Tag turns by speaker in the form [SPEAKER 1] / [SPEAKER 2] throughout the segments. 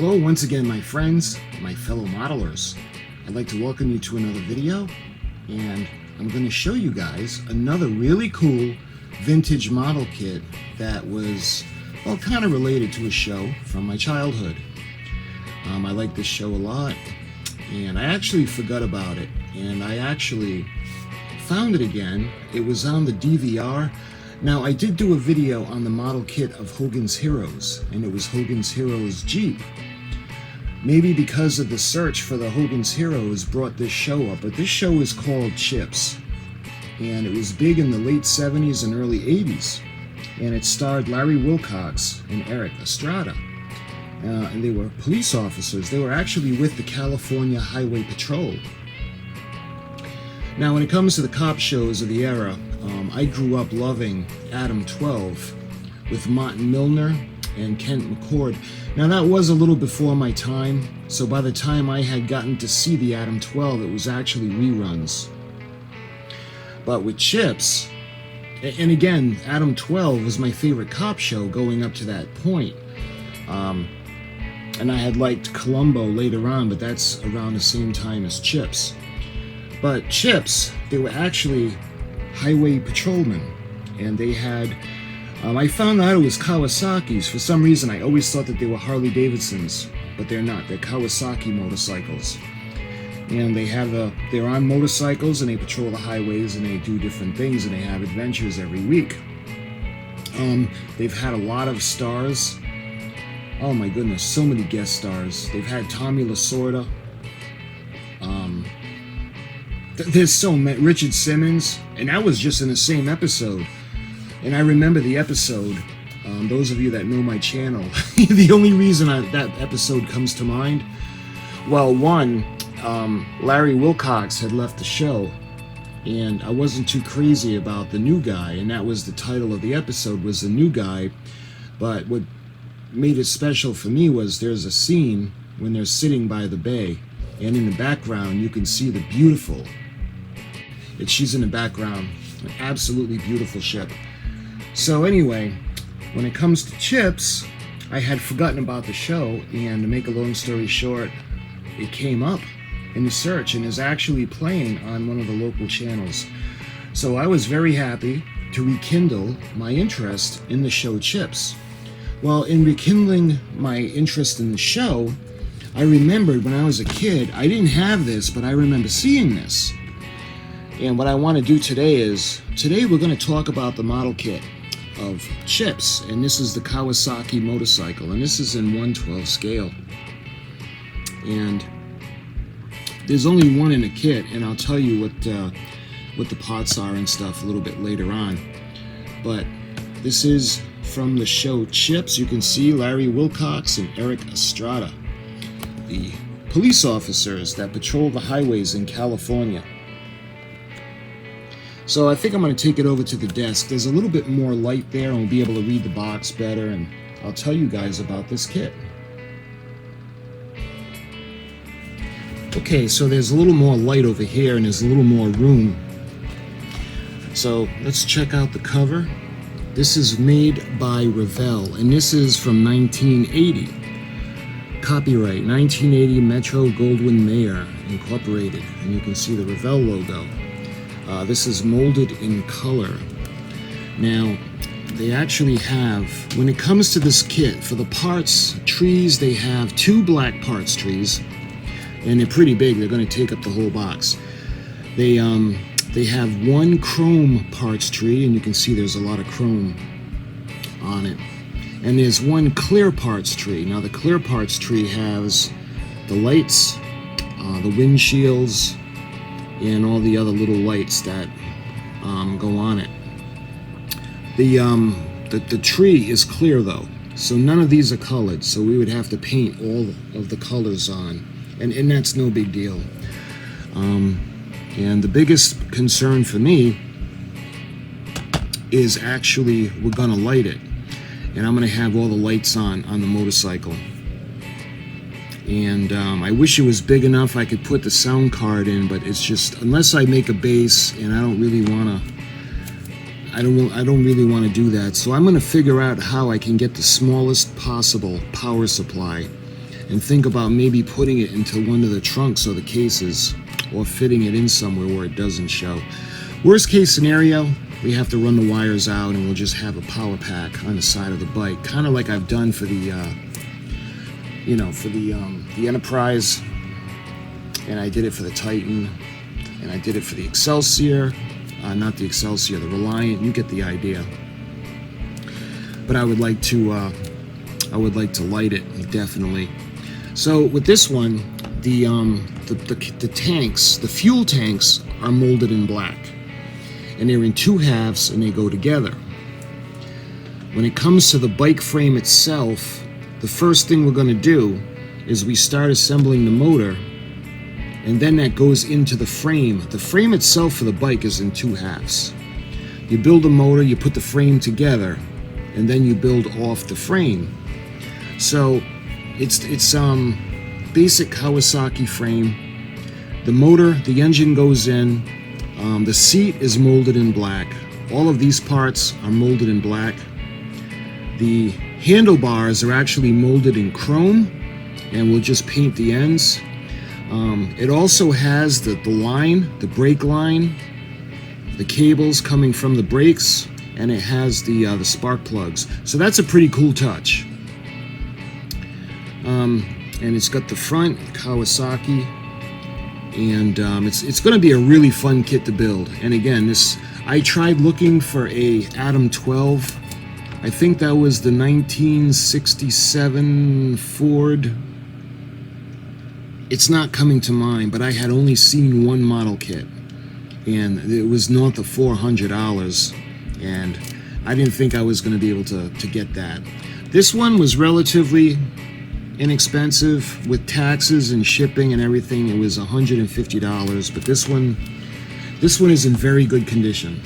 [SPEAKER 1] Hello once again, my friends, my fellow modelers. I'd like to welcome you to another video, and I'm going to show you guys another really cool vintage model kit that was, well, kind of related to a show from my childhood. I like this show a lot, and I actually forgot about it, and I actually found it again. It was on the DVR. Now, I did do a video on the model kit of Hogan's Heroes, and it was Hogan's Heroes Jeep. Maybe because of the search for the Hogan's Heroes brought this show up, but this show is called CHiPs, and it was big in the late 70s and early 80s, and it starred Larry Wilcox and Eric Estrada, and they were police officers. They were actually with the California Highway Patrol. Now, when it comes to the cop shows of the era, I grew up loving Adam 12 with Martin Milner and Kent McCord. Now, that was a little before my time, so by the time I had gotten to see the Adam 12, it was actually reruns. But with CHiPs, and again, Adam 12 was my favorite cop show going up to that point. And I had liked Columbo later on, but that's around the same time as CHiPs. But CHiPs, they were actually highway patrolmen, and they had, I found out it was Kawasaki's. For some reason, I always thought that they were Harley Davidsons, but they're not. They're Kawasaki motorcycles. And they're on motorcycles, and they patrol the highways, and they do different things, and they have adventures every week. They've had a lot of stars. Oh my goodness, so many guest stars. They've had Tommy Lasorda. There's so many. Richard Simmons, and that was just in the same episode. And I remember the episode. Those of you that know my channel, the only reason that episode comes to mind, well, one, Larry Wilcox had left the show, and I wasn't too crazy about the new guy, and that was the title of the episode, was the new guy. But what made it special for me was there's a scene when they're sitting by the bay, and in the background you can see the beautiful. She's in the background, an absolutely beautiful ship. So anyway, when it comes to CHiPs, I had forgotten about the show, and to make a long story short, it came up in the search and is actually playing on one of the local channels. So I was very happy to rekindle my interest in the show CHiPs. Well, in rekindling my interest in the show, I remembered when I was a kid, I didn't have this, but I remember seeing this. And what I want to do today we're going to talk about the model kit of CHiPs, and this is the Kawasaki motorcycle, and this is in 1/12 scale. And there's only one in the kit, and I'll tell you what the parts are and stuff a little bit later on. But this is from the show CHiPs. You can see Larry Wilcox and Eric Estrada, the police officers that patrol the highways in California. So I think I'm going to take it over to the desk. There's a little bit more light there, and we'll be able to read the box better, and I'll tell you guys about this kit. Okay, so there's a little more light over here, and there's a little more room. So let's check out the cover. This is made by Revell, and this is from 1980. Copyright 1980 Metro Goldwyn Mayer Incorporated, and you can see the Revell logo. This is molded in color. Now, they actually have, when it comes to this kit, for the parts trees, they have 2 black parts trees, and they're pretty big. They're going to take up the whole box. They have 1 chrome parts tree, and you can see there's a lot of chrome on it. And there's 1 clear parts tree. Now, the clear parts tree has the lights, the windshields, and all the other little lights that go on it. The tree is clear though, so none of these are colored, so we would have to paint all of the colors on, and that's no big deal. And the biggest concern for me is actually we're gonna light it, and I'm gonna have all the lights on the motorcycle. And I wish it was big enough I could put the sound card in, but it's just, unless I make a base, and I don't really want to do that. So I'm going to figure out how I can get the smallest possible power supply, and think about maybe putting it into one of the trunks or the cases, or fitting it in somewhere where it doesn't show. Worst case scenario, we have to run the wires out and we'll just have a power pack on the side of the bike, kind of like I've done for the the Enterprise, and I did it for the Titan, and I did it for the Excelsior, not the Excelsior, the Reliant. You get the idea. But I would like to light it, definitely. So with this one, the tanks, the fuel tanks, are molded in black, and they're in two halves and they go together. When it comes to the bike frame itself, the first thing we're going to do is we start assembling the motor, and then that goes into the frame. The frame itself for the bike is in two halves. You build a motor, you put the frame together, and then you build off the frame. So it's basic Kawasaki frame. The motor, the engine goes in. The seat is molded in black. All of these parts are molded in black. The handlebars are actually molded in chrome, and we'll just paint the ends. It also has the line, the brake line, the cables coming from the brakes, and it has the spark plugs. So that's a pretty cool touch. And it's got the front Kawasaki, and it's going to be a really fun kit to build. And again, I tried looking for a Atom 12. I think that was the 1967 Ford. It's not coming to mind, but I had only seen one model kit, and it was north of $400, and I didn't think I was going to be able to get that. This one was relatively inexpensive with taxes and shipping and everything. It was $150, but this one is in very good condition.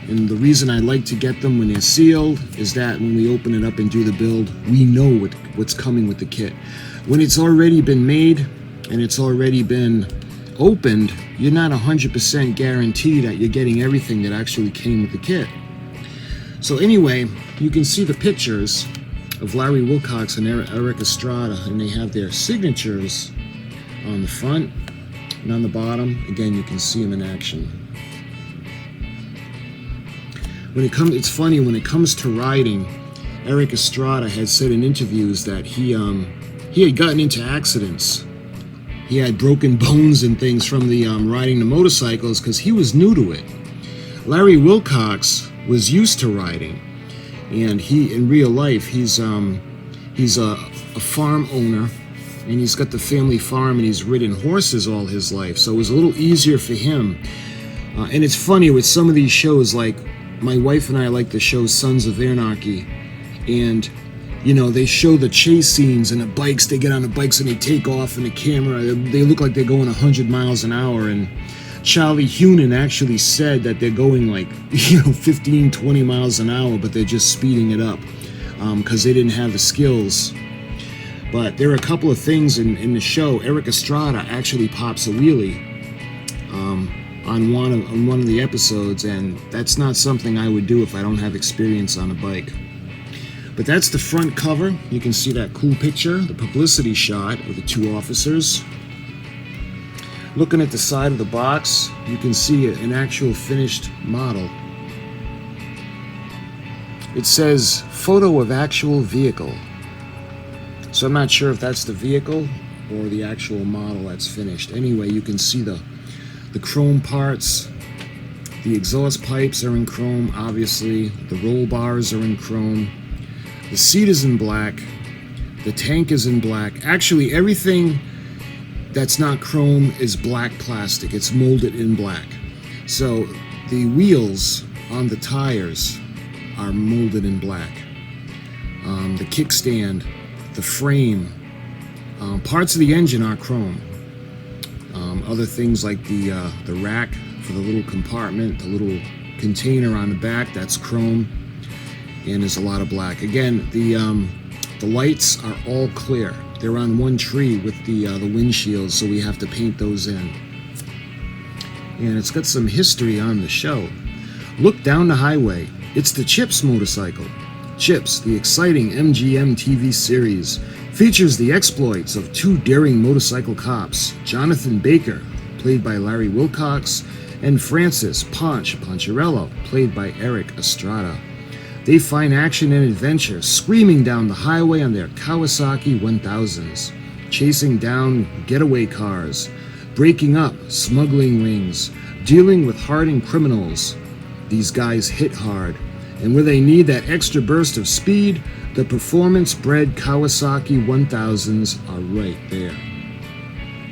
[SPEAKER 1] And the reason I like to get them when they're sealed is that when we open it up and do the build, we know what's coming with the kit. When it's already been made and it's already been opened, you're not 100% guaranteed that you're getting everything that actually came with the kit. So anyway, you can see the pictures of Larry Wilcox and Eric Estrada, and they have their signatures on the front and on the bottom. Again, you can see them in action. It's funny, when it comes to riding, Eric Estrada has said in interviews that he had gotten into accidents. He had broken bones and things from the riding the motorcycles because he was new to it. Larry Wilcox was used to riding, and he, in real life, he's a farm owner, and he's got the family farm, and he's ridden horses all his life, so it was a little easier for him. And it's funny with some of these shows, like my wife and I like the show Sons of Anarchy, and they show the chase scenes and the bikes. They get on the bikes and they take off, and the camera, they look like they're going 100 miles an hour. And Charlie Hunnam actually said that they're going like 15, 20 miles an hour, but they're just speeding it up because they didn't have the skills. But there are a couple of things in the show. Eric Estrada actually pops a wheelie on one of the episodes, and that's not something I would do if I don't have experience on a bike. But that's the front cover. You can see that cool picture, the publicity shot of the two officers. Looking at the side of the box, you can see an actual finished model. It says photo of actual vehicle. So I'm not sure if that's the vehicle or the actual model that's finished. Anyway, you can see the chrome parts. The exhaust pipes are in chrome, obviously. The roll bars are in chrome. The seat is in black. The tank is in black. Actually, everything that's not chrome is black plastic. It's molded in black. So the wheels on the tires are molded in black. The kickstand, the frame, parts of the engine are chrome. Other things like the rack for the little compartment, the little container on the back, that's chrome, and there's a lot of black. Again, the lights are all clear. They're on one tree with the windshields, so we have to paint those in. And it's got some history on the show. Look down the highway. It's the CHiPs motorcycle. CHiPs, the exciting MGM TV series, features the exploits of two daring motorcycle cops, Jonathan Baker, played by Larry Wilcox, and Francis Poncherello, played by Eric Estrada. They find action and adventure screaming down the highway on their Kawasaki 1000s, chasing down getaway cars, breaking up smuggling rings, dealing with hardened criminals. These guys hit hard, and where they need that extra burst of speed, the performance-bred Kawasaki 1000s are right there.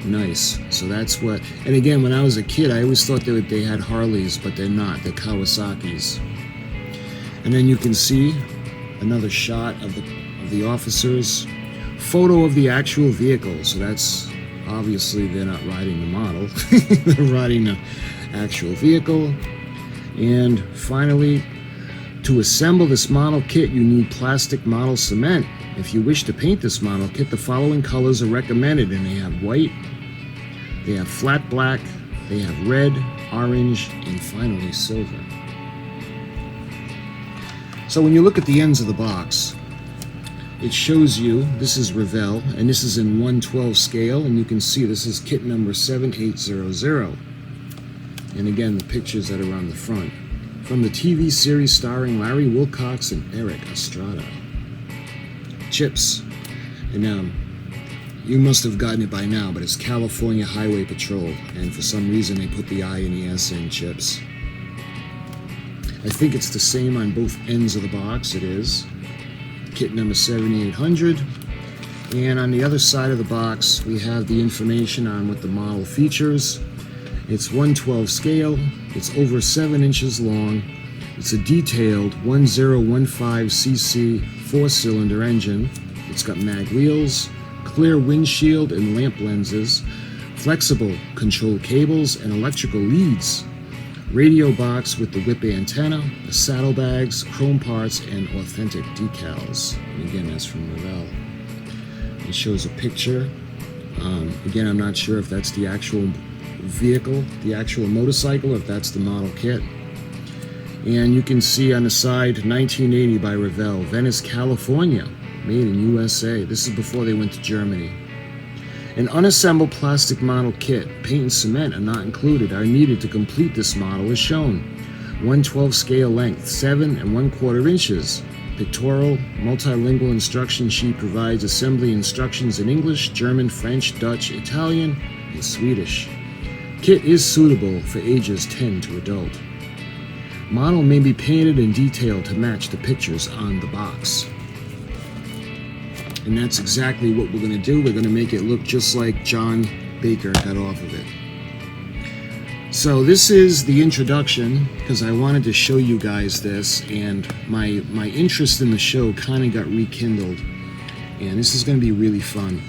[SPEAKER 1] Nice. So that's what, and again, when I was a kid, I always thought they had Harleys, but they're not. They're Kawasaki's. And then you can see another shot of the officers. Photo of the actual vehicle. So that's obviously they're not riding the model. They're riding the actual vehicle. And finally, to assemble this model kit, you need plastic model cement. If you wish to paint this model kit, the following colors are recommended, and they have white, they have flat black, they have red, orange, and finally silver. So when you look at the ends of the box, it shows you this is Revell, and this is in 1/12 scale, and you can see this is kit number 7800. And again, the pictures that are on the front. From the TV series starring Larry Wilcox and Eric Estrada. CHiPs. And you must have gotten it by now, but it's California Highway Patrol, and for some reason they put the I and the S in CHiPs. I think it's the same on both ends of the box. It is. Kit number 7800. And on the other side of the box, we have the information on what the model features. It's 1/12 scale. It's over 7 inches long. It's a detailed 1015cc 4-cylinder engine. It's got mag wheels, clear windshield and lamp lenses, flexible control cables and electrical leads, radio box with the whip antenna, the saddlebags, chrome parts, and authentic decals. And again, that's from Revell. It shows a picture. Again, I'm not sure if that's the actual vehicle, the actual motorcycle, or if that's the model kit. And you can see on the side, 1980 by Revell, Venice, California, made in USA. This is before they went to Germany. An unassembled plastic model kit, paint and cement are not included, are needed to complete this model as shown. 1/12 scale length, 7 1/4 inches. Pictorial, multilingual instruction sheet provides assembly instructions in English, German, French, Dutch, Italian, and Swedish. Kit is suitable for ages 10 to adult. Model may be painted and detailed to match the pictures on the box. And that's exactly what we're going to do. We're going to make it look just like John Baker got off of it. So this is the introduction, because I wanted to show you guys this, and my interest in the show kind of got rekindled. And this is going to be really fun.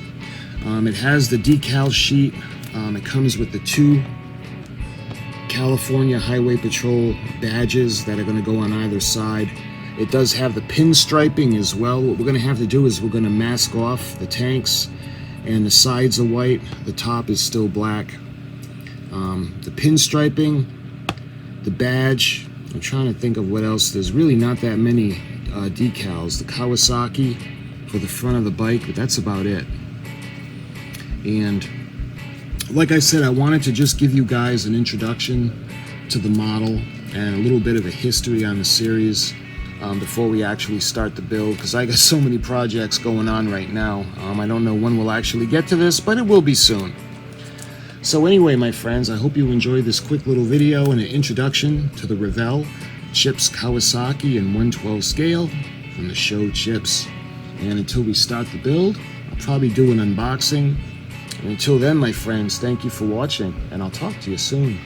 [SPEAKER 1] It has the decal sheet. It comes with the 2 California Highway Patrol badges that are going to go on either side. It does have the pinstriping as well. What we're going to have to do is we're going to mask off the tanks, and the sides are white, the top is still black. The pinstriping, the badge, I'm trying to think of what else. There's really not that many decals. The Kawasaki for the front of the bike, but that's about it. And like I said, I wanted to just give you guys an introduction to the model and a little bit of a history on the series before we actually start the build, because I got so many projects going on right now. I don't know when we'll actually get to this, but it will be soon. So anyway, my friends, I hope you enjoyed this quick little video and an introduction to the Revell CHiPs Kawasaki in 1/12 scale from the show CHiPs. And until we start the build, I'll probably do an unboxing. And until then, my friends, thank you for watching, and I'll talk to you soon.